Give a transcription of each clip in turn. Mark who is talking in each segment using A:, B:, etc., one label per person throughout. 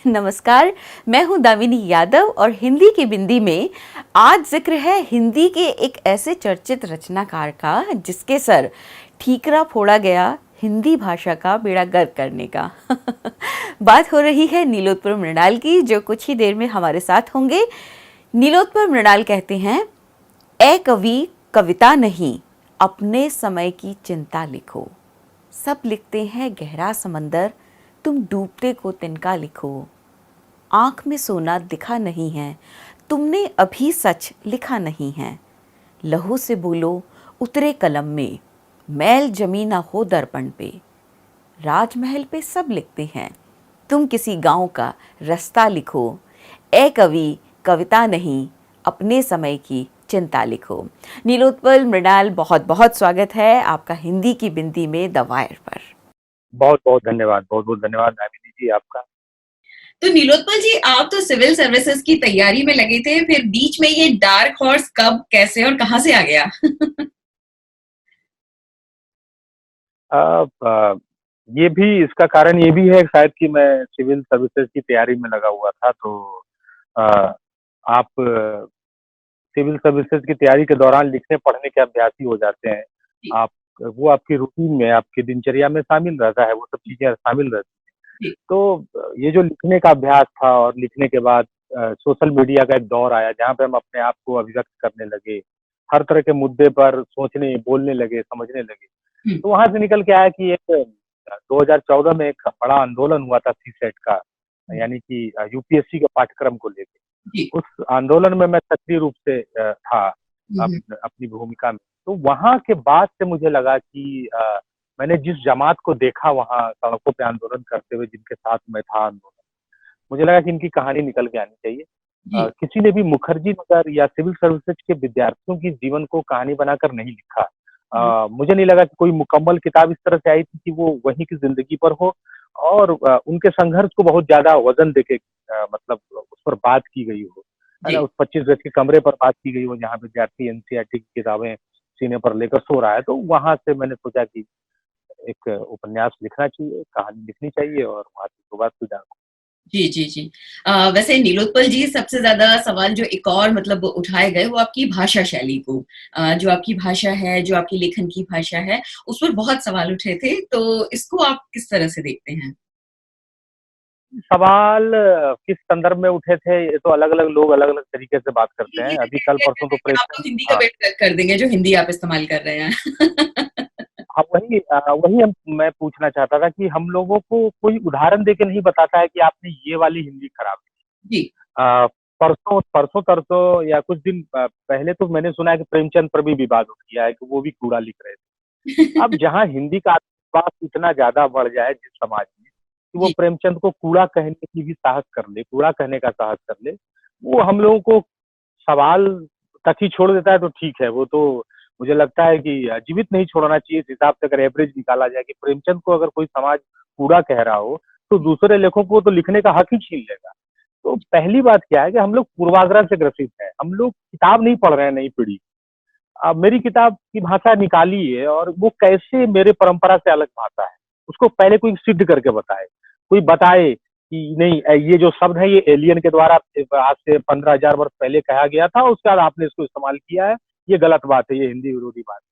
A: नमस्कार, मैं हूं दामिनी यादव और हिंदी की बिंदी में आज जिक्र है हिंदी के एक ऐसे चर्चित रचनाकार का जिसके सर ठीकरा फोड़ा गया हिंदी भाषा का बेड़ा गर्क करने का। बात हो रही है नीलोत्पल मृणाल की, जो कुछ ही देर में हमारे साथ होंगे। नीलोत्पल मृणाल कहते हैं, ए कवि कविता नहीं, अपने समय की चिंता लिखो। सब लिखते हैं गहरा समंदर, तुम डूबते को तिनका लिखो। आँख में सोना दिखा नहीं है, तुमने अभी सच लिखा नहीं है। लहू से बोलो उतरे कलम में, मैल जमी ना हो दर्पण पे। राजमहल पे सब लिखते हैं, तुम किसी गांव का रास्ता लिखो। ए कवि कविता नहीं, अपने समय की चिंता लिखो। नीलोत्पल मृणाल, बहुत बहुत स्वागत है आपका हिंदी की बिंदी में द वायर पर।
B: बहुत बहुत धन्यवाद, बहुत बहुत धन्यवाद दामिनी जी आपका।
C: तो नीलोत्पल जी, आप तो सिविल सर्विसेज की तैयारी में लगे थे, फिर बीच में ये डार्क हॉर्स कब, कैसे और कहां से आ गया?
B: ये भी इसका कारण ये भी है शायद कि मैं सिविल सर्विसेज की तैयारी में लगा हुआ था। तो अ, आप सिविल सर्विसेज की तैयारी के दौरान लिखने पढ़ने के अभ्यासी हो जाते हैं।
C: जी,
B: आप वो आपकी रूटीन में, आपकी दिनचर्या में शामिल रहता है, वो सब चीजें शामिल रहती हैं।
C: जी,
B: तो ये जो लिखने का अभ्यास था और लिखने के बाद सोशल मीडिया का एक दौर आया जहाँ पे हम अपने आप को अभिव्यक्त करने लगे, हर तरह के मुद्दे पर सोचने, बोलने लगे, समझने लगे।
C: हुँ,
B: तो वहाँ से निकल के आया कि एक 2014 में एक बड़ा आंदोलन हुआ था सीसेट का,
C: हुँ,
B: यानी कि यूपीएससी के पाठ्यक्रम को लेके।
C: जी,
B: उस आंदोलन में मैं सक्रिय रूप से था
C: हुँ, हुँ,
B: अपनी भूमिका में। तो वहाँ के बाद से मुझे लगा कि मैंने जिस जमात को देखा वहाँ सड़कों पे आंदोलन करते हुए, जिनके साथ मैं था आंदोलन, मुझे लगा कि इनकी कहानी निकल के आनी चाहिए।
C: जी,
B: किसी ने भी मुखर्जी नगर या सिविल सर्विसेज के विद्यार्थियों की जीवन को कहानी बनाकर नहीं लिखा।
C: हुँ,
B: मुझे नहीं लगा कि कोई मुकम्मल किताब इस तरह से आई थी कि वो वहीं की ज़िंदगी पर हो और उनके संघर्ष को बहुत ज़्यादा वज़न देके मतलब उस पर बात की गई हो, है ना?
C: जी।
B: उस 25 गज के कमरे पर बात की गई हो जहाँ विद्यार्थी एनसीईआरटी की किताबें सीने पर लेकर सो रहा है। तो वहाँ से मैंने सोचा कि एक उपन्यास लिखना चाहिए, कहानी लिखनी चाहिए और वहाँ से शुरुआत हुई।
C: जी, जी, जी। वैसे नीलोत्पल जी, सबसे ज़्यादा सवाल जो एक और मतलब उठाए गए वो आपकी भाषा शैली को, जो आपकी भाषा है, जो आपकी लेखन की भाषा है, उस पर बहुत सवाल उठे थे, तो इसको आप किस तरह से देखते हैं?
B: सवाल किस संदर्भ में उठे थे, ये तो अलग-अलग लोग अलग-अलग तरीके से बात करते
C: ये
B: हैं। अभी
C: जैसे
B: कल-परसों
C: कहते
B: तो
C: हैं कि आप
B: प्रेक्षक।
C: लोग हिंदी का
B: हाँ,
C: बेड़ा गर्क कर देंगे, जो हिंदी आप इस्तेमाल कर रहे हैं।
B: हाँ, वही मैं पूछना चाहता था कि हम लोगों को कोई उदाहरण देके नहीं बताता है कि आपने ये वाली हिंदी खराब
C: जी,
B: की। परसों-तरसों या कुछ दिन पहले तो मैंने सुना है कि प्रेमचंद पर भी विवाद उठ गया है कि वो भी कूड़ा लिख रहे थे। अब जहाँ हिंदी का आत्मविश्वास इतना ज़्यादा बढ़ जाए जिस समाज में, कि वो
C: जी,
B: प्रेमचंद को कूड़ा कहने की भी साहस कर ले, कूड़ा कहने का साहस कर ले, वो हम लोगों को सवाल तक ही छोड़ देता है तो ठीक है। वो तो मुझे लगता है कि जीवित नहीं छोड़ना चाहिए। इस हिसाब से अगर एवरेज निकाला जाए कि प्रेमचंद को अगर कोई समाज कूड़ा कह रहा हो, तो दूसरे लेखकों को तो लिखने का हक ही छीन लेगा। तो पहली बात क्या है कि हम लोग पूर्वाग्रह से ग्रसित हैं। हम लोग किताब नहीं पढ़ रहे हैं नई पीढ़ी। मेरी किताब की भाषा निकाली है और वो कैसे मेरे परंपरा से अलग भाषा है, उसको पहले कोई सिद्ध करके बताए। कोई बताए कि नहीं ये जो शब्द है ये एलियन के द्वारा आज से 15,000 वर्ष पहले कहा गया था, उसके बाद आपने इसको इस्तेमाल किया है, ये गलत बात है, ये हिंदी विरोधी बात है।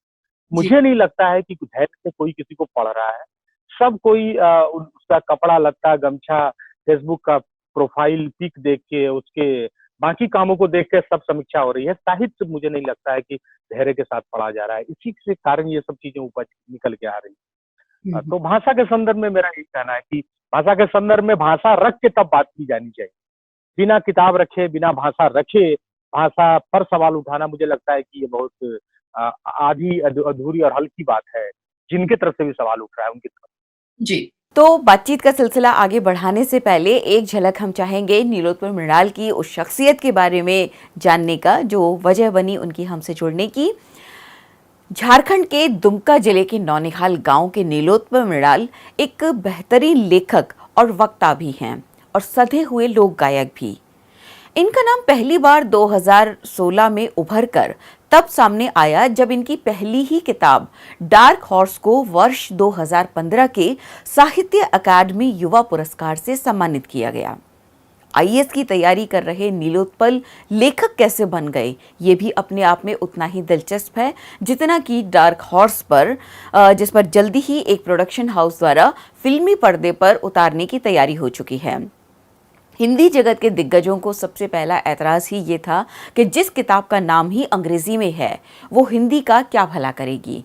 C: जी,
B: मुझे नहीं लगता है कि धैर्य से कोई किसी को पढ़ रहा है। सब कोई उसका कपड़ा-लत्ता, गमछा, फेसबुक का प्रोफाइल पिक देख के, उसके बाकी कामों को देख के सब समीक्षा हो रही है। साहित्य मुझे नहीं लगता है कि धैर्य के साथ पढ़ा जा रहा है। इसी के कारण ये सब चीज़ें उपज निकल के आ रही
C: हुँ,
B: हैं।
C: हुँ,
B: तो भाषा के संदर्भ में मेरा यही कहना है कि भाषा के संदर्भ में भाषा रख के तब बात की जानी चाहिए। बिना किताब रखे, बिना भाषा रखे, भाषा पर सवाल उठाना मुझे लगता है कि ये बहुत आधी अधूरी और हल्की बात है। जिनकी तरफ से भी सवाल उठ रहा है उनकी तरफ।
C: जी।
A: तो बातचीत का सिलसिला आगे बढ़ाने से पहले एक झलक हम चाहेंगे नीलोत्पल मृणाल की उस शख्सियत के बारे में जानने का जो वजह बनी उनकी हमसे जुड़ने की। झारखंड के दुमका जिले के नौनिहाल गांव के नीलोत्पल मृणाल एक बेहतरीन लेखक और वक्ता भी हैं और सधे हुए लोक गायक भी। इनका नाम पहली बार 2016 में उभर कर तब सामने आया जब इनकी पहली ही किताब डार्क हॉर्स को वर्ष 2015 के साहित्य अकादमी युवा पुरस्कार से सम्मानित किया गया। आईएएस की तैयारी कर रहे नीलोत्पल लेखक कैसे बन गए, ये भी अपने आप में उतना ही दिलचस्प है जितना कि डार्क हॉर्स पर, जिस पर जल्दी ही एक प्रोडक्शन हाउस द्वारा फिल्मी पर्दे पर उतारने की तैयारी हो चुकी है। हिंदी जगत के दिग्गजों को सबसे पहला ऐतराज ही ये था कि जिस किताब का नाम ही अंग्रेजी में है वो हिंदी का क्या भला करेगी।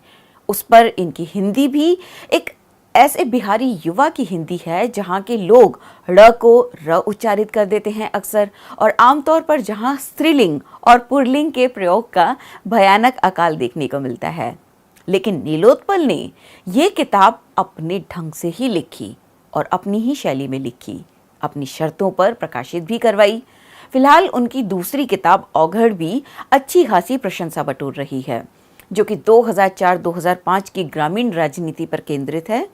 A: उस पर इनकी हिंदी भी एक ऐसे बिहारी युवा की हिंदी है जहाँ के लोग ड़ को र उच्चारित कर देते हैं अक्सर, और आमतौर पर जहाँ स्त्रीलिंग और पुल्लिंग के प्रयोग का भयानक अकाल देखने को मिलता है। लेकिन नीलोत्पल ने ये किताब अपने ढंग से ही लिखी और अपनी ही शैली में लिखी, अपनी शर्तों पर प्रकाशित भी करवाई। फिलहाल उनकी दूसरी किताब औघड़ भी अच्छी खासी प्रशंसा बटोर रही है, जो कि 2004-2005 की ग्रामीण राजनीति पर केंद्रित है।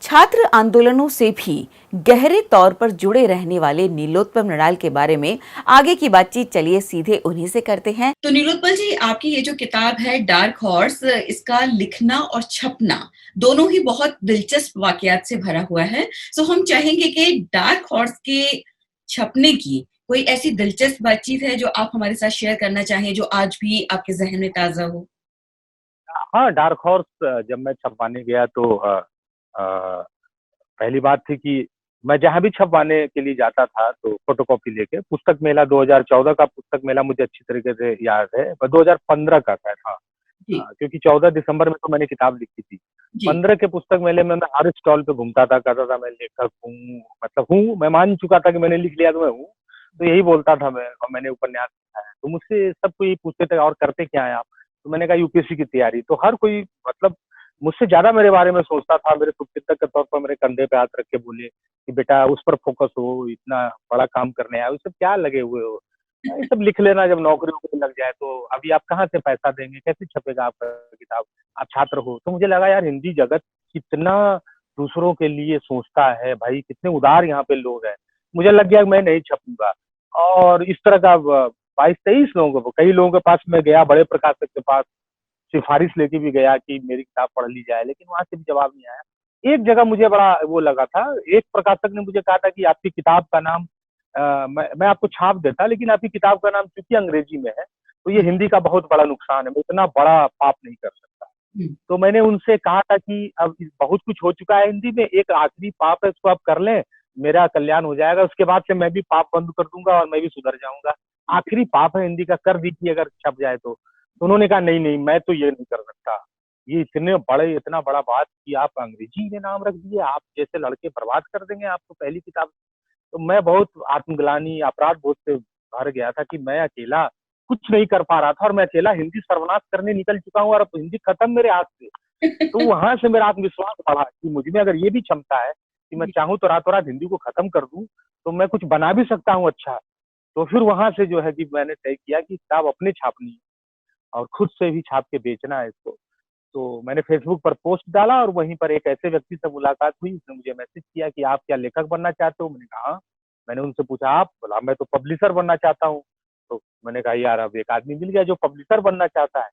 A: छात्र आंदोलनों से भी गहरे तौर पर जुड़े रहने वाले नीलोत्पल मृणाल के बारे में आगे की बातचीत चलिए सीधे उन्हीं से करते हैं।
C: तो नीलोत्पल जी, आपकी ये जो किताब है डार्क हॉर्स, इसका लिखना और छपना दोनों ही बहुत दिलचस्प वाकयात से भरा हुआ है। सो हम चाहेंगे कि डार्क हॉर्स के छपने की कोई ऐसी दिलचस्प बातचीत है जो आप हमारे साथ शेयर करना चाहें, जो आज भी आपके जहन में ताजा हो।
B: हाँ, डार्क हॉर्स जब मैं छपवाने गया तो पहली बात थी कि मैं जहाँ भी छपवाने के लिए जाता था तो फोटोकॉपी लेके, पुस्तक मेला 2014 का पुस्तक मेला मुझे अच्छी तरीके से याद है, 2015 का शायद, हाँ।
C: जी,
B: क्योंकि 14 दिसंबर में तो मैंने किताब लिखी थी।
C: जी,
B: 15 के पुस्तक मेले में मैं हर स्टॉल पे घूमता था, कहता था मैं लेखक हूँ, मतलब हूँ, मैं मान चुका था कि मैंने लिख लिया तो मैं हूँ। तो यही बोलता था मैं, और मैंने उपन्यास लिखा है। तो मुझसे सब कोई पूछते थे और करते क्या हैं आप? तो मैंने कहा यूपीएससी की तैयारी। तो हर कोई मतलब मुझसे ज़्यादा मेरे बारे में सोचता था, मेरे शुभचिंतक के तौर पर मेरे कंधे पे हाथ रख के बोले कि बेटा उस पर फ़ोकस हो, इतना बड़ा काम करने आए हो, ये सब क्या लगे हुए हो? ये सब लिख लेना, जब नौकरी-वोकरी लग जाए तो अभी आप कहाँ से पैसा देंगे? कैसे छपेगा आपका किताब? आप छात्र हो। तो मुझे लगा यार हिंदी जगत कितना दूसरों के लिए सोचता है भाई, कितने उदार यहाँ पे लोग हैं। मुझे लग गया कि मैं नहीं छपूँगा, और इस तरह का 22-23 लोगों को, कई लोगों के पास मैं गया, बड़े प्रकाशक के पास सिफ़ारिश लेके भी गया कि मेरी किताब पढ़ ली जाए, लेकिन वहाँ से भी जवाब नहीं आया। एक जगह मुझे बड़ा वो लगा था, एक प्रकाशक ने मुझे कहा था कि आपकी किताब का नाम मैं आपको छाप देता, लेकिन आपकी किताब का नाम चूँकि अंग्रेजी में है, तो ये हिंदी का बहुत बड़ा नुकसान है, मैं इतना बड़ा पाप नहीं कर सकता।
C: हुँ,
B: तो मैंने उनसे कहा था कि अब बहुत कुछ हो चुका है हिंदी में, एक आखिरी पाप है, इसको आप कर लें, मेरा कल्याण हो जाएगा, उसके बाद से मैं भी पाप बंद कर दूँगा और मैं भी सुधर जाऊँगा। आखिरी पाप है हिंदी का, कर दीजिए अगर छप जाए तो। तो उन्होंने कहा नहीं, नहीं, मैं तो ये नहीं कर सकता। ये इतना बड़ा बात कि आप अंग्रेजी में नाम रख दिए, आप जैसे लड़के बर्बाद कर देंगे, आप तो पहली किताब। तो मैं बहुत आत्मग्लानि, अपराध बोध से भर गया था कि मैं अकेला कुछ नहीं कर पा रहा था, और मैं अकेला हिंदी सर्वनाश करने निकल चुका हूँ और अब हिंदी खत्म मेरे हाथ से। तो वहाँ से मेरा आत्मविश्वास बढ़ा कि मुझ में अगर ये भी क्षमता है कि मैं
C: जी,
B: चाहूँ तो रातों-रात हिंदी को खत्म कर दूँ, तो मैं कुछ बना भी सकता हूँ अच्छा। तो फिर वहाँ से जो है कि मैंने तय किया कि किताब अपने छापनी है और खुद से भी छाप के बेचना है इसको। तो मैंने फ़ेसबुक पर पोस्ट डाला और वहीं पर एक ऐसे व्यक्ति से मुलाकात हुई, उसने मुझे मैसेज किया कि आप क्या लेखक बनना चाहते हो? मैंने कहा हाँ। मैंने उनसे पूछा आप? बोला मैं तो पब्लिशर बनना चाहता हूँ। तो मैंने कहा यार अब एक आदमी मिल गया जो पब्लिशर बनना चाहता है।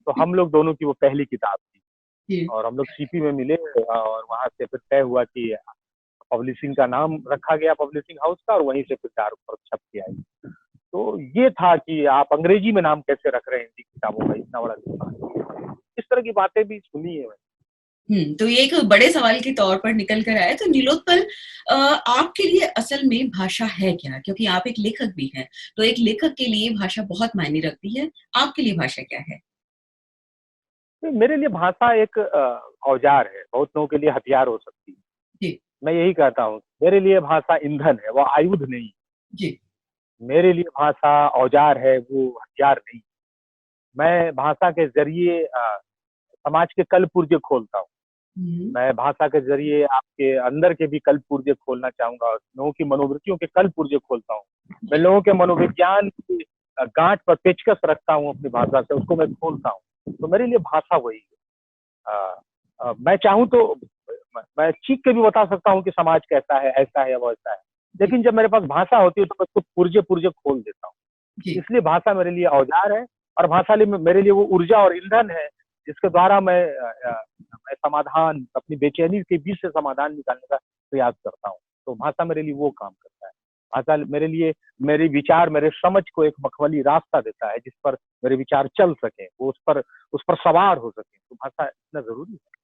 B: तो हम लोग दोनों की वो पहली किताब थी,
C: जी।
B: और हम लोग सीपी में मिले, और वहाँ से फिर तय हुआ कि पब्लिशिंग का नाम रखा गया पब्लिशिंग हाउस का, और वहीं से फिर डार्क हॉर्स छप के आई। तो ये था कि आप अंग्रेजी में नाम कैसे रख रहे हैं हिंदी किताबों का, इतना बड़ा नुकसान। इस तरह की बातें भी सुनी है मैंने।
C: तो ये एक बड़े सवाल के तौर पर निकल कर आया। तो नीलोत्पल, आपके लिए असल में भाषा है क्या? क्योंकि आप एक लेखक भी हैं, तो एक लेखक के लिए भाषा बहुत मायने रखती है। आपके लिए भाषा क्या है?
B: नहीं, मेरे लिए भाषा एक औज़ार है, बहुत लोगों के लिए हथियार हो सकती है।
C: जी,
B: मैं यही कहता हूँ, मेरे लिए भाषा ईंधन है, वो आयुध नहीं।
C: जी।
B: मेरे लिए भाषा औज़ार है, वो हथियार नहीं। मैं भाषा के ज़रिए समाज के कल-पुर्जे खोलता हूँ।
C: हुँ,
B: मैं भाषा के ज़रिए आपके अंदर के भी कल-पुर्जे खोलना चाहूँगा, और लोगों की मनोवृत्तियों के कल-पुर्जे खोलता हूँ। मैं
C: जी,
B: लोगों के मनोविज्ञान की गाँठ पर पेचकस रखता हूँ अपनी भाषा से, उसको मैं खोलता हूँ। तो मेरे लिए भाषा वही है। मैं चाहूँ तो मैं चीख के भी बता सकता हूँ कि समाज कैसा है, ऐसा है, वैसा है।
C: जी,
B: लेकिन जब मेरे पास भाषा होती है तो मैं उसको पुर्जे-पुर्जे खोल देता हूँ।
C: जी।
B: इसलिए भाषा मेरे लिए औज़ार है, और भाषा मेरे लिए वो ऊर्जा और ईंधन है, जिसके द्वारा मैं समाधान, अपनी बेचैनी के बीच से समाधान निकालने का प्रयास करता हूँ। तो भाषा मेरे लिए वो काम करता है। भाषा मेरे लिए मेरे विचार, मेरे समझ को एक मखमली रास्ता देता है जिस पर मेरे विचार चल सकें, वो उस पर सवार हो सकें। तो भाषा इतना ज़रूरी है।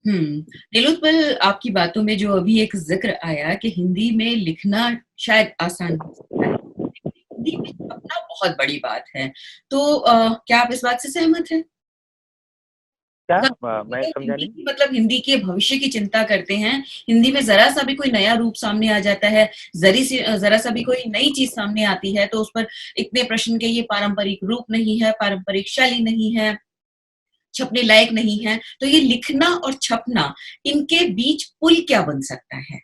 C: नीलोत्पल, आपकी बातों में जो अभी एक ज़िक्र आया कि हिंदी में लिखना शायद आसान हो सकता है, लेकिन हिंदी में छपना बहुत बड़ी बात है। तो क्या आप इस बात से सहमत हैं?
B: क्या?
C: मतलब
B: मैं
C: अगर
B: समझा
C: हिंदी
B: नहीं।
C: की मतलब हिंदी के भविष्य की चिंता करते हैं, हिंदी में ज़रा-सा भी कोई नया रूप सामने आ जाता है, ज़रा-सा भी कोई नई चीज़ सामने आती है, तो उस पर इतने प्रश्न के ये पारंपरिक रूप नहीं है, पारंपरिक शैली नहीं है, छपने लायक नहीं है, तो ये लिखना और छपना, इनके बीच पुल क्या बन सकता है?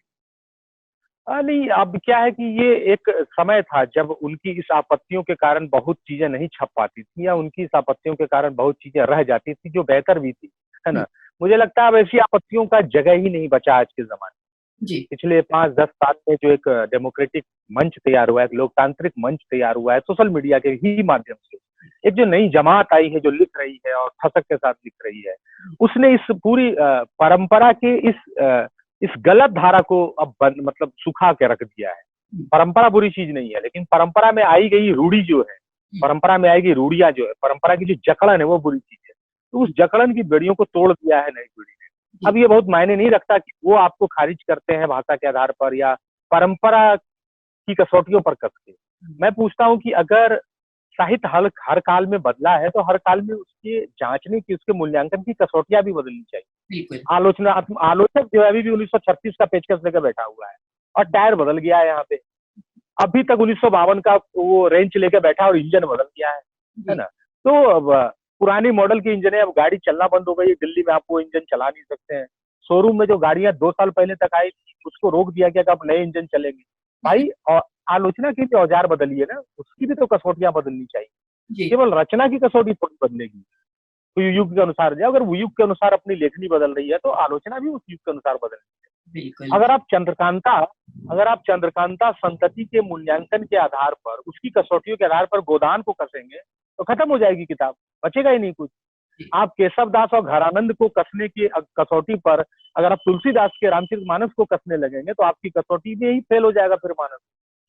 B: नहीं, अब क्या है कि ये एक समय था जब उनकी इस आपत्तियों के कारण बहुत चीज़ें नहीं छप पाती थी, या उनकी इस आपत्तियों के कारण बहुत चीज़ें रह जाती थी जो बेहतर भी थी, है
C: हुँ,
B: ना? मुझे लगता है अब ऐसी आपत्तियों का जगह ही नहीं बचा आज के ज़माने में।
C: जी,
B: पिछले 5-10 साल में जो एक डेमोक्रेटिक मंच तैयार हुआ है, एक लोकतांत्रिक मंच तैयार हुआ है सोशल मीडिया के ही माध्यम से। एक जो नई जमात आई है जो लिख रही है और थसक के साथ लिख रही है, उसने इस पूरी परंपरा के इस गलत धारा को अब मतलब सुखा के रख दिया है।
C: हुँ,
B: परंपरा बुरी चीज़ नहीं है, लेकिन परंपरा में आई गई रूढ़ी जो है,
C: हुँ,
B: परंपरा में आई गई रूढ़ियाँ जो है, परंपरा की जो जकड़न है वो बुरी चीज़ है। तो उस जकड़न की बेड़ियों को तोड़ दिया है नई पीढ़ी ने। अब
C: जी,
B: ये बहुत मायने नहीं रखता कि वो आपको खारिज करते हैं भाषा के आधार पर या परंपरा की कसौटियों पर कस के।
C: हुँ,
B: मैं पूछता हूँ कि अगर साहित्य हर हर काल में बदला है, तो हर काल में उसके जाँचने की, उसके मूल्यांकन की कसौटियाँ भी बदलनी चाहिए।
C: बिल्कुल,
B: आलोचक जो है अभी भी 1936 का पेचकस लेके बैठा हुआ है और टायर बदल गया है यहाँ पे। अभी तक 1952 का वो रेंच लेके बैठा है और इंजन बदल गया है
C: जी,
B: ना? तो अब पुरानी मॉडल की इंजनें, अब गाड़ी चलना बंद हो गई है, दिल्ली में आप वो इंजन चला नहीं सकते हैं। शोरूम में जो गाड़ियाँ 2 साल पहले तक आई थी, उसको रोक दिया गया कि अब नए इंजन चलेंगे। भाई आलोचना की जो औजार बदली है ना, उसकी भी तो कसौटियाँ बदलनी चाहिए।
C: जी,
B: केवल रचना की कसौटी थोड़ी बदलेगी। तो युग के अनुसार जाए, अगर वो युग के अनुसार अपनी लेखनी बदल रही है, तो आलोचना भी उस युग के अनुसार बदल।
C: बिल्कुल,
B: अगर आप चंद्रकांता अगर आप चंद्रकांता संतति के मूल्यांकन के आधार पर, उसकी कसौटियों के आधार पर गोदान को कसेंगे, तो खत्म हो जाएगी किताब, बचेगा ही नहीं कुछ।
C: जी,
B: आप केशव दास और घरानंद को कसने की कसौटी पर अगर आप तुलसीदास के रामचरितमानस को कसने लगेंगे, तो आपकी कसौटी में ही फेल हो जाएगा फिर मानस।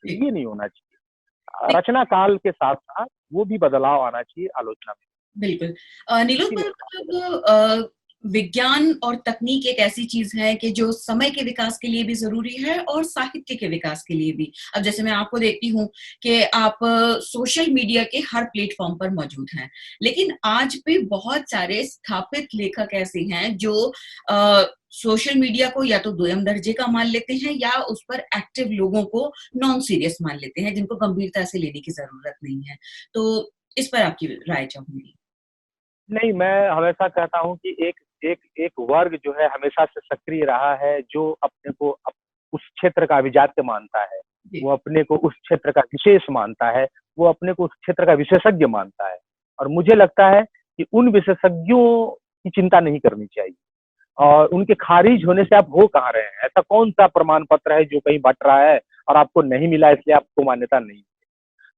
B: तो
C: जी।
B: ये नहीं होना चाहिए। रचना काल के साथ-साथ वो भी बदलाव आना चाहिए आलोचना में।
C: बिल्कुल।
B: इसीलिए
C: नीलोत्पल, मतलब विज्ञान और तकनीक एक ऐसी चीज़ है कि जो समय के विकास के लिए भी ज़रूरी है और साहित्य के विकास के लिए भी। अब जैसे मैं आपको देखती हूँ कि आप सोशल मीडिया के हर प्लेटफ़ॉर्म पर मौजूद हैं। लेकिन आज भी बहुत सारे स्थापित लेखक ऐसे हैं जो सोशल मीडिया को या तो दोयम दर्जे का मान लेते हैं या उस पर एक्टिव लोगों को नॉन सीरियस मान लेते हैं, जिनको गंभीरता से लेने की ज़रूरत नहीं है। तो इस पर आपकी राय चाहूँगी।
B: नहीं, मैं हमेशा कहता हूँ कि एक एक एक वर्ग जो है हमेशा से सक्रिय रहा है, जो अपने को उस क्षेत्र का अभिजात्य मानता है,
C: जी,
B: वो अपने को उस क्षेत्र का विशेष मानता है, वो अपने को उस क्षेत्र का विशेषज्ञ मानता है। और मुझे लगता है कि उन विशेषज्ञों की चिंता नहीं करनी चाहिए, और उनके खारिज होने से आप हो कहाँ रहे हैं? ऐसा कौन-सा प्रमाण पत्र है जो कहीं बँट रहा है और आपको नहीं मिला, इसलिए आपको मान्यता नहीं।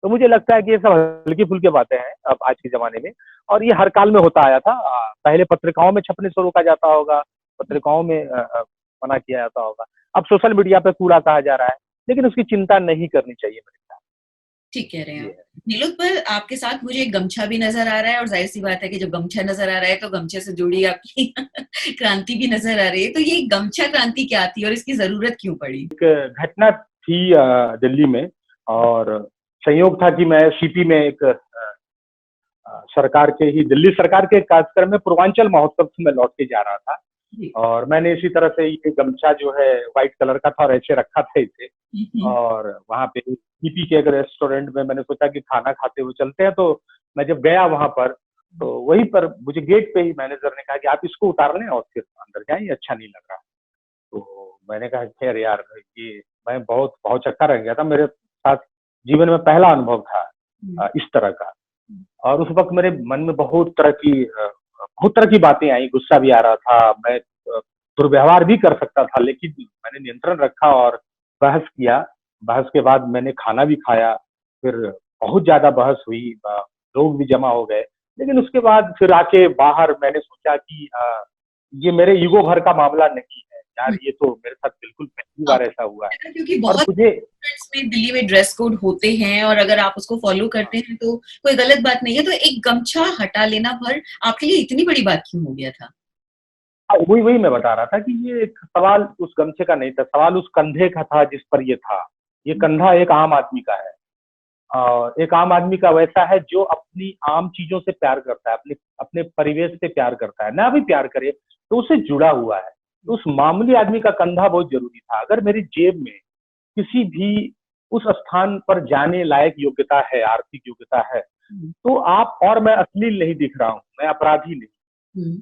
B: तो मुझे लगता है कि ये सब हल्की-फुल्की बातें हैं अब आज के ज़माने में, और ये हर काल में होता आया था। पहले पत्रिकाओं में छपने से रोका जाता होगा, पत्रिकाओं में मना किया जाता होगा। अब सोशल मीडिया पे कूड़ा कहा जा रहा है, लेकिन उसकी चिंता नहीं करनी चाहिए मेरे ख्याल
C: ठीक कह रहे हैं
B: से, ये
C: आप।
B: है।
C: नीलोत्पल, आपके साथ मुझे एक गमछा भी नज़र आ रहा है और ज़ाहिर-सी बात है कि जब गमछा नज़र आ रहा है, तो गमछे से जुड़ी आपकी क्रांति भी नज़र आ रही है। तो ये गमछा क्रांति क्या थी और इसकी ज़रूरत क्यों पड़ी?
B: एक घटना थी दिल्ली में, और संयोग था कि मैं सीपी में एक सरकार के ही दिल्ली सरकार के एक कार्यक्रम में पूर्वांचल महोत्सव से मैं लौट के जा रहा था।
C: जी।
B: और मैंने इसी तरह से ये गमछा जो है व्हाइट कलर का था और ऐसे रखा था इसे,
C: हुँ, हुँ।
B: और वहाँ पे यूपी के एक रेस्टोरेंट में मैंने सोचा कि खाना खाते हुए चलते हैं, तो मैं जब गया वहाँ पर, तो वहीं पर मुझे गेट पे ही मैनेजर ने कहा कि आप इसको उतार लें और फिर अंदर जाएँ, ये अच्छा नहीं लग रहा। तो मैंने कहा खैर यार, ये मैं बहुत भौचक्का रह गया था, मेरे साथ जीवन में पहला अनुभव था
C: हुँ,
B: इस तरह का।
C: हुँ,
B: और उस वक़्त मेरे मन में बहुत तरह की बातें आई, गुस्सा भी आ रहा था, मैं दुर्व्यवहार भी कर सकता था, लेकिन मैंने नियंत्रण रखा और बहस किया। बहस के बाद मैंने खाना भी खाया, फिर बहुत ज़्यादा बहस हुई, लोग भी जमा हो गए। लेकिन उसके बाद फिर आके बाहर मैंने सोचा कि ये मेरे ईगो भर का मामला नहीं है, यार ये तो मेरे साथ बिल्कुल पहली बार ऐसा हुआ है।
C: क्योंकि
B: और
C: बहुत
B: मुझे
C: रेस्टोरेंट्स में दिल्ली में ड्रेस कोड होते हैं और अगर आप उसको फॉलो करते हैं तो कोई गलत बात नहीं है, तो एक गमछा हटा लेना भर आपके लिए इतनी बड़ी बात क्यों हो गया था?
B: वही वही मैं बता रहा था कि ये एक सवाल उस गमछे का नहीं था, सवाल उस कंधे का था जिस पर ये था। ये कंधा एक आम आदमी का है, एक आम आदमी का वैसा है जो अपनी आम चीजों से प्यार करता है, अपने अपने परिवेश से प्यार करता है, ना भी प्यार करे तो उससे जुड़ा हुआ है। तो उस मामूली आदमी का कंधा बहुत जरूरी था। अगर मेरी जेब में किसी भी उस स्थान पर जाने लायक योग्यता है, आर्थिक योग्यता है, तो आप और मैं अश्लील नहीं दिख रहा हूँ, मैं अपराधी नहीं,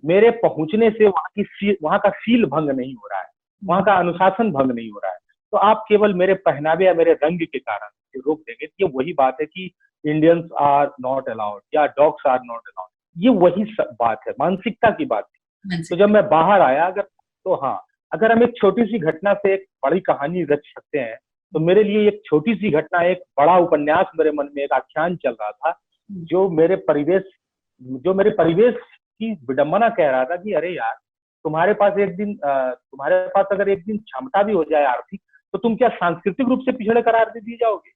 B: मेरे पहुंचने से वहां का सील भंग नहीं हो रहा है, वहां का अनुशासन भंग नहीं हो रहा है, तो आप केवल मेरे पहनावे या मेरे रंग के कारण रोक देंगे। ये वही बात है कि इंडियंस आर नॉट अलाउड या डॉग्स आर नॉट अलाउड, ये वही बात है, मानसिकता की बात है। तो जब मैं बाहर आया, अगर तो हाँ, अगर हम एक छोटी सी घटना से एक बड़ी कहानी रच सकते हैं, तो मेरे लिए एक छोटी सी घटना एक बड़ा उपन्यास मेरे मन में एक आख्यान चल रहा था, जो मेरे परिवेश की विडंबना कह रहा था कि अरे यार, तुम्हारे पास अगर एक दिन क्षमता भी हो जाए आर्थिक, तो तुम क्या सांस्कृतिक रूप से पिछड़े करार दे दिए जाओगे?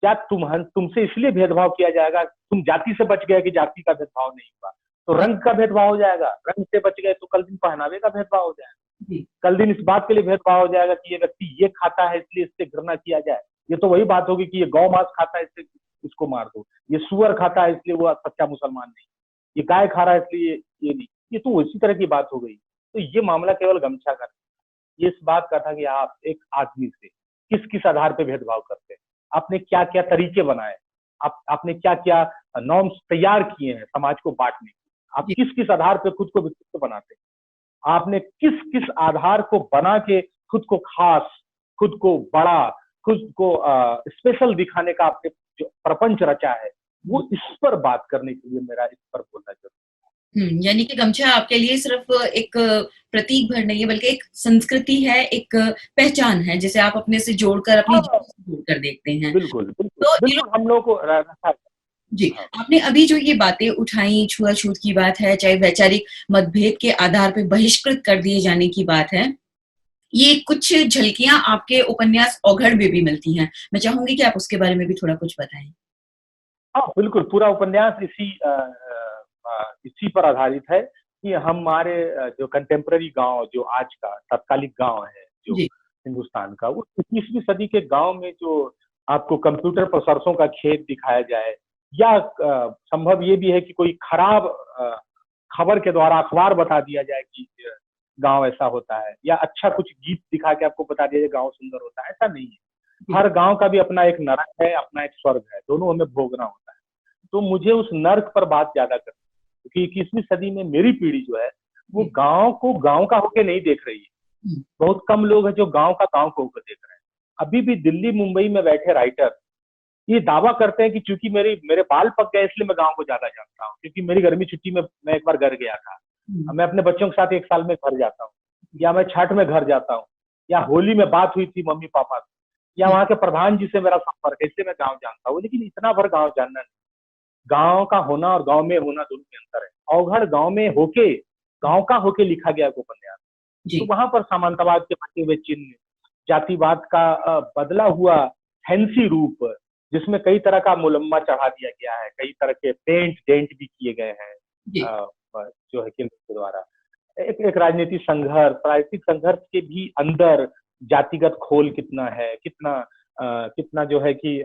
B: क्या तुमसे इसलिए भेदभाव किया जाएगा? तुम जाति से बच गए कि जाति का भेदभाव नहीं हुआ, तो रंग का भेदभाव हो जाएगा, रंग से बच गए तो कल दिन पहनावे का भेदभाव हो जाएगा, कल दिन इस बात के लिए भेदभाव हो जाएगा कि ये व्यक्ति ये खाता है इसलिए इससे घृणा किया जाए। ये तो वही बात होगी कि ये गौ मांस खाता है इसलिए इसको मार दो, ये सुअर खाता है इसलिए वो सच्चा मुसलमान नहीं, ये गाय खा रहा है इसलिए ये नहीं। ये तो इसी तरह की बात हो गई। तो ये मामला केवल गमछा का, ये इस बात का था कि आप एक आदमी से किस किस आधार पर भेदभाव करते हैं, आपने क्या क्या तरीके बनाए, आपने क्या क्या नॉर्म्स तैयार किए हैं समाज को बांटने के, आप किस किस आधार पे खुद को विशिष्ट बनाते हैं, आपने किस किस आधार को बना के खुद को खास, खुद को बड़ा, खुद को स्पेशल दिखाने का आपने जो प्रपंच रचा है, वो इस पर बात करने के लिए मेरा इस पर बोलना जरूरी है।
C: यानी कि गमछा आपके लिए सिर्फ एक प्रतीक भर नहीं है, बल्कि एक संस्कृति है, एक पहचान है, जिसे आप अपने से जोड़कर, अपनी जड़ों से जोड़कर देखते हैं।
B: बिल्कुल बिल्कुल
C: तो
B: बिल्कुल, हम लोगों को रखा
C: जी, आपने अभी जो ये बातें उठाई, छुआछूत की बात है, चाहे वैचारिक मतभेद के आधार पर बहिष्कृत कर दिए जाने की बात है, ये कुछ झलकियां आपके उपन्यास औघड़ में भी मिलती हैं। मैं चाहूंगी कि आप उसके बारे में भी थोड़ा कुछ बताएं।
B: हाँ बिल्कुल, पूरा उपन्यास इसी पर आधारित है कि हमारे जो कंटेम्पररी गांव, जो आज का तत्कालिक गांव है जो हिंदुस्तान का, वो 21वीं सदी के गांव में जो आपको कंप्यूटर पर सरसों का खेत दिखाया जाए, या संभव ये भी है कि कोई खराब खबर के द्वारा अखबार बता दिया जाए कि गांव ऐसा होता है, या अच्छा कुछ गीत दिखा के आपको बता दिया जाए गांव सुंदर होता है, ऐसा नहीं है। हर गांव का भी अपना एक नरक है, अपना एक स्वर्ग है, दोनों हमें भोगना होता है। तो मुझे उस नर्क पर बात ज्यादा करनी है, क्योंकि 21वीं सदी में मेरी पीढ़ी जो है वो गांव को गांव का होके नहीं देख रही है। बहुत कम लोग हैं जो गांव का गांव को होकर देख रहे हैं। अभी भी दिल्ली मुंबई में बैठे राइटर ये दावा करते हैं कि चूंकि मेरे बाल पक गए इसलिए मैं गांव को ज्यादा जानता हूँ, क्योंकि मेरी गर्मी छुट्टी में मैं एक बार घर गया था, मैं अपने बच्चों के साथ एक साल में घर जाता हूँ, या मैं छठ में घर जाता हूँ, या होली में बात हुई थी मम्मी पापा से, या वहाँ के प्रधान जी से मेरा संपर्क है, इससे मैं गाँव जानता हूँ। लेकिन इतना भर गाँव जानना नहीं, गांव का होना और गांव में होना दोनों में अंतर है। औघड़ गांव में होके, गांव का होके लिखा गया उपन्यास, तो वहां पर सामंतवाद के बचे हुए चिन्ह, जातिवाद का बदला हुआ फैंसी रूप, जिसमें कई तरह का मुलम्मा चढ़ा दिया गया है, कई तरह के पेंट डेंट भी किए गए हैं जो है केंद्र के द्वारा। एक राजनीतिक संघर्ष के भी अंदर जातिगत खोल कितना है, कितना जो है कि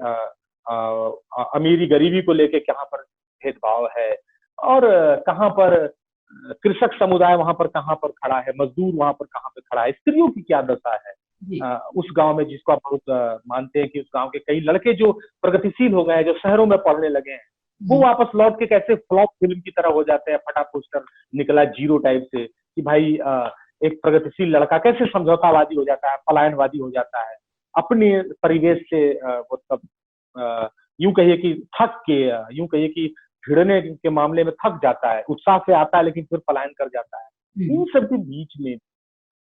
B: अमीरी गरीबी को लेके कहाँ पर भेदभाव है, और कहाँ पर कृषक समुदाय वहां पर कहाँ पर खड़ा है, मजदूर वहां पर कहाँ पर खड़ा है, स्त्रियों की क्या दशा है उस गांव में, जिसको आप बहुत मानते हैं कि उस गांव के कई लड़के जो प्रगतिशील हो गए हैं, जो शहरों में पढ़ने लगे हैं, वो वापस लौट के कैसे फ्लॉप फिल्म की तरह हो जाते हैं, फटा पोस्टर निकला जीरो टाइप से, कि भाई एक प्रगतिशील लड़का कैसे समझौतावादी हो जाता है, पलायनवादी हो जाता है, अपने परिवेश से मतलब यूं कहिए कि भिड़ने के मामले में थक जाता है, उत्साह से आता है लेकिन फिर पलायन कर जाता है। इन सब के बीच में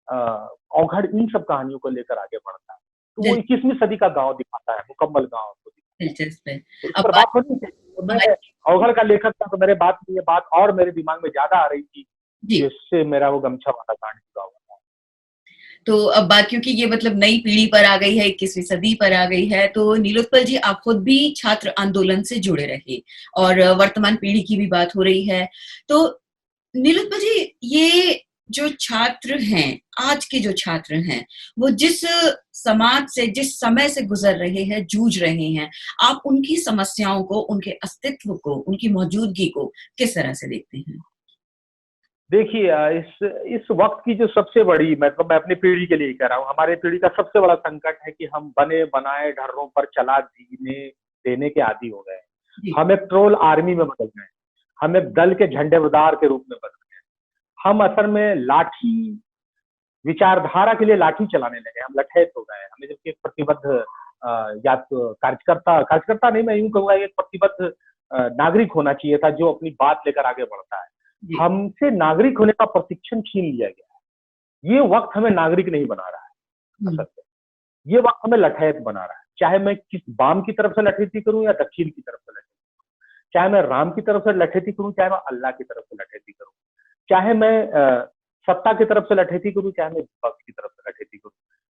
B: औघड़ इन सब कहानियों को लेकर आगे बढ़ता है, तो वो 21वीं सदी का गांव दिखाता है, मुकम्मल गांव को
C: दिलचस्प है।
B: अब बात होनी चाहिए। मैं औघड़ का लेखक था, तो मेरे ये बात और मेरे दिमाग में ज्यादा आ रही थी, जिससे मेरा वो गमछा वाला कांड जुड़ा हुआ था।
C: तो अब बात क्योंकि ये मतलब नई पीढ़ी पर आ गई है, 21वीं सदी पर आ गई है, तो नीलोत्पल जी आप खुद भी छात्र आंदोलन से जुड़े रहे और वर्तमान पीढ़ी की भी बात हो रही है। तो नीलोत्पल जी, ये जो छात्र हैं, आज के जो छात्र हैं, वो जिस समाज से, जिस समय से गुज़र रहे हैं, जूझ रहे हैं, आप उनकी समस्याओं को, उनके अस्तित्व को, उनकी मौजूदगी को किस तरह से देखते हैं?
B: देखिए इस वक्त की जो सबसे बड़ी, मतलब मैं अपनी पीढ़ी के लिए ही कह रहा हूँ, हमारे पीढ़ी का सबसे बड़ा संकट है कि हम बने बनाए ढर्रों पर चला जीने देने के आदी हो गए।
C: जी,
B: हम एक ट्रोल आर्मी में बदल गए, हम एक दल के झंडेदार के रूप में बदल गए। हम असल में लाठी, विचारधारा के लिए लाठी चलाने लगे, हम लठैत हो गए। हमें जबकि एक प्रतिबद्ध या तो कार्यकर्ता कार्यकर्ता नहीं, मैं यूं कहूंगा एक प्रतिबद्ध नागरिक होना चाहिए था जो अपनी बात लेकर आगे बढ़ता है।
C: जी।
B: हमसे नागरिक होने का प्रशिक्षण छीन लिया गया है। ये वक्त हमें नागरिक नहीं बना रहा है
C: हुँ,
B: असल में, ये वक्त हमें लठैत बना रहा है। चाहे मैं किस बाम की तरफ से लठैती करूं या दक्षिण की तरफ से लठैती, चाहे मैं राम की तरफ से लठैती करूं, चाहे मैं अल्लाह की तरफ से लठैती करूं, चाहे मैं सत्ता की तरफ से लठैती करूं, चाहे मैं विपक्ष की तरफ से लठैती करूं,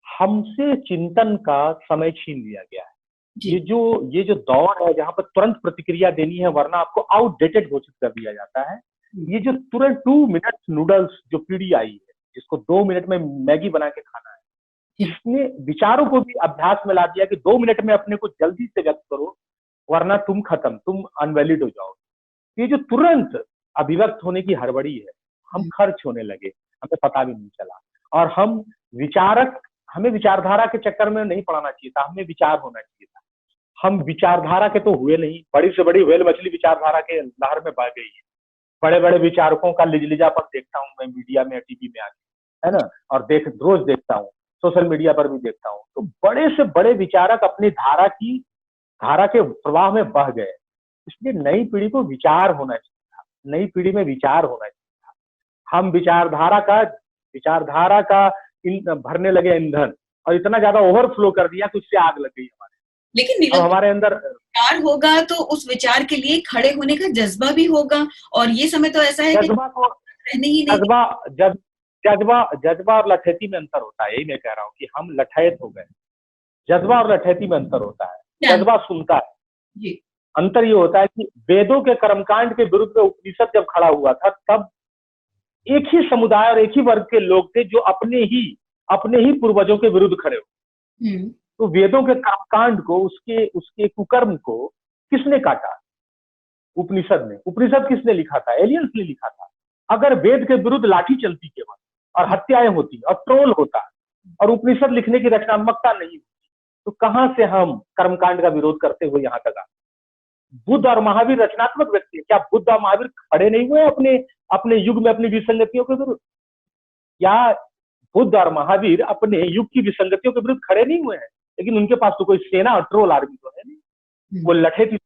B: हमसे चिंतन का समय छीन लिया गया है।
C: जी।
B: ये जो दौर है जहां पर तुरंत प्रतिक्रिया देनी है वरना आपको आउटडेटेड घोषित कर दिया जाता है।
C: हुँ,
B: ये जो तुरंत 2 मिनट नूडल्स जो पीढ़ी आई है, जिसको 2 मिनट में मैगी बना के खाना है,
C: जी,
B: इसने विचारों को भी अभ्यास में ला दिया कि 2 मिनट में अपने को जल्दी से व्यक्त करो, वरना तुम खत्म, तुम अनवैलिड हो जाओगे। ये जो तुरंत अभिव्यक्त होने की हड़बड़ी है, हम
C: हुँ,
B: खर्च होने लगे, हमें पता भी नहीं चला। और हम विचारक, हमें विचारधारा के चक्कर में नहीं पड़ना चाहिए था, हमें विचार होना चाहिए था। हम विचारधारा के तो हुए नहीं, बड़ी से बड़ी व्हेल मछली विचारधारा के लहर में बह गई है। बड़े बड़े विचारकों का लिजलिजापन देखता हूँ मैं मीडिया में, टीवी में आके, है ना, और रोज देखता हूँ, सोशल मीडिया पर भी देखता हूँ। तो बड़े से बड़े विचारक अपनी धारा के प्रवाह में बह गए। इसलिए नई पीढ़ी को विचार होना चाहिए था, नई पीढ़ी में विचार होना चाहिए था। हम विचारधारा का भरने लगे ईंधन, और इतना ज्यादा ओवरफ्लो कर दिया कि उससे आग लग गई हमारे।
C: लेकिन
B: अब
C: नीलोत्पल
B: हमारे अंदर
C: विचार होगा तो उस विचार के लिए खड़े होने का जज़्बा भी होगा और ये समय तो ऐसा है कि
B: जज्बा को
C: रहने ही नहीं
B: जज्बा जज, जज्बा और लठैती में अंतर होता है। यही मैं कह रहा हूँ कि हम लठैत हो गए। जज्बा और लठैती में अंतर होता है।
C: देंगे।
B: जज्बा सुनता है,
C: जी,
B: अंतर ये होता है कि वेदों के कर्मकांड के विरुद्ध में उपनिषद जब खड़ा हुआ था, तब एक ही समुदाय और एक ही वर्ग के लोग थे जो अपने ही पूर्वजों के विरुद्ध खड़े हुए।
C: हुँ,
B: तो वेदों के कर्मकांड को, उसके उसके कुकर्म को किसने काटा? उपनिषद ने। उपनिषद किसने लिखा था? एलियंस ने लिखा था। अगर वेद के विरुद्ध लाठी चलती केवल, और हत्याएं होती और ट्रोल होता, और उपनिषद लिखने की रचनात्मकता नहीं होती, तो कहां से हम कर्मकांड का विरोध करते हुए यहां तक आए? बुद्ध और महावीर रचनात्मक व्यक्ति है। क्या बुद्ध और महावीर खड़े नहीं हुए अपने अपने युग में अपनी विसंगतियों के विरुद्ध? या बुद्ध और महावीर अपने युग की विसंगतियों के विरुद्ध खड़े नहीं हुए हैं? लेकिन उनके पास तो कोई सेना और ट्रोल आर्मी तो है नहीं। वो
C: हुँ,
B: लठे थी।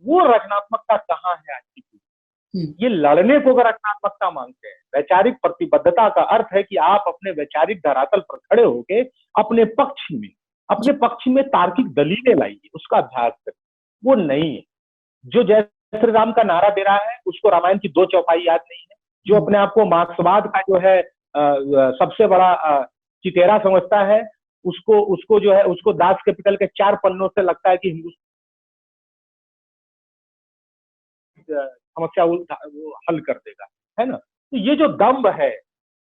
B: वो रचनात्मकता कहाँ है आज की पीढ़ी?
C: हुँ,
B: ये लड़ने को अगर रचनात्मकता मांगते हैं, वैचारिक प्रतिबद्धता का अर्थ है कि आप अपने वैचारिक धरातल पर खड़े होके अपने पक्ष में तार्किक दलीलें लाइए, उसका अभ्यास करें। वो नहीं है। जो जय श्री राम का नारा दे रहा है, उसको रामायण की 2 चौपाई याद नहीं है। जो
C: हुँ,
B: अपने आप को मार्क्सवाद का जो है सबसे बड़ा चितेरा समझता है, उसको उसको जो है उसको दास कैपिटल के 4 पन्नों से लगता है कि हिंदुस्तान समस्या वो हल कर देगा, है ना? तो ये जो दम्भ है,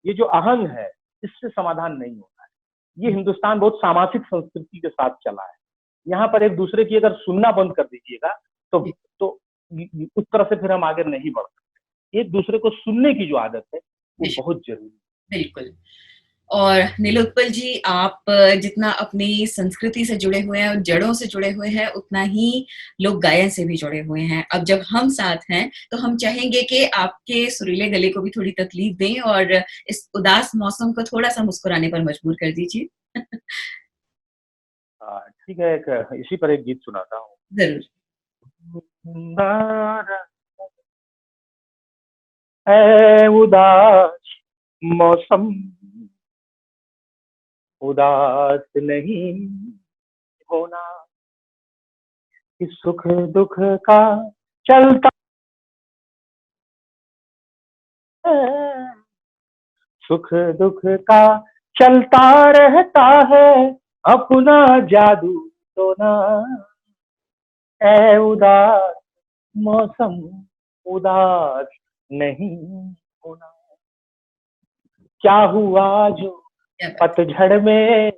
B: ये जो अहंग है, इससे समाधान नहीं होता है। ये
C: हुँ,
B: हिंदुस्तान बहुत सामाजिक संस्कृति के साथ चला है। यहाँ पर एक दूसरे की अगर सुनना बंद कर दीजिएगा, तो
C: जी,
B: तो उस तरह से फिर हम आगे नहीं बढ़ सकते। एक दूसरे को सुनने की जो आदत है, वो
C: निश्चित,
B: बहुत जरूरी है।
C: बिल्कुल। और नीलोत्पल जी, आप जितना अपनी संस्कृति से जुड़े हुए हैं और जड़ों से जुड़े हुए हैं, उतना ही लोक गायन से भी जुड़े हुए हैं। अब जब हम साथ हैं, तो हम चाहेंगे कि आपके सुरीले गले को भी थोड़ी तकलीफ दें और इस उदास मौसम को थोड़ा-सा मुस्कुराने पर मजबूर कर दीजिए।
B: ठीक है, इसी पर एक गीत सुनाता हूँ।
C: ज़रूर।
B: ऐ उदास मौसम, उदास नहीं होना, कि सुख दुख का चलता है सुख दुख का चलता रहता है अपना जादू तो ना, ऐ उदास मौसम उदास नहीं होना। क्या हुआ जो
C: क्या बात
B: पतझड़ में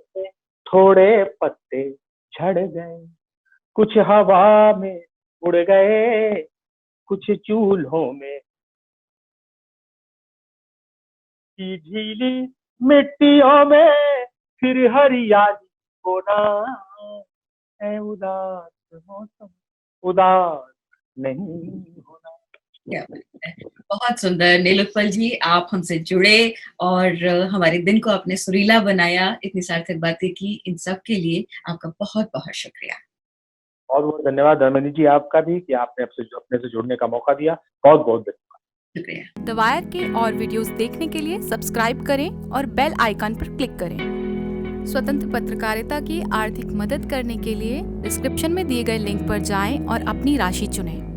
B: थोड़े पत्ते झड़ गए, कुछ हवा में उड़ गए, कुछ चूल्हों में की झीली मिट्टियों में फिर हरियाली होना, है उदास मौसम उदास नहीं होना।
C: क्या बात है। बहुत सुंदर नीलोत्पल जी, आप हमसे जुड़े और हमारे दिन को आपने सुरीला बनाया, इतनी सार्थक बातें की, इन सब के लिए आपका बहुत-बहुत शुक्रिया।
B: बहुत बहुत धन्यवाद धर्मेंद्र जी आपका भी कि आपने अपने से जुड़ने का मौका दिया। बहुत बहुत धन्यवाद।
C: शुक्रिया।
D: द वायर के और वीडियोस देखने के लिए सब्सक्राइब करें और बेल आइकन पर क्लिक करें। स्वतंत्र पत्रकारिता की आर्थिक मदद करने के लिए डिस्क्रिप्शन में दिए गए लिंक पर जाएं और अपनी राशि चुनें।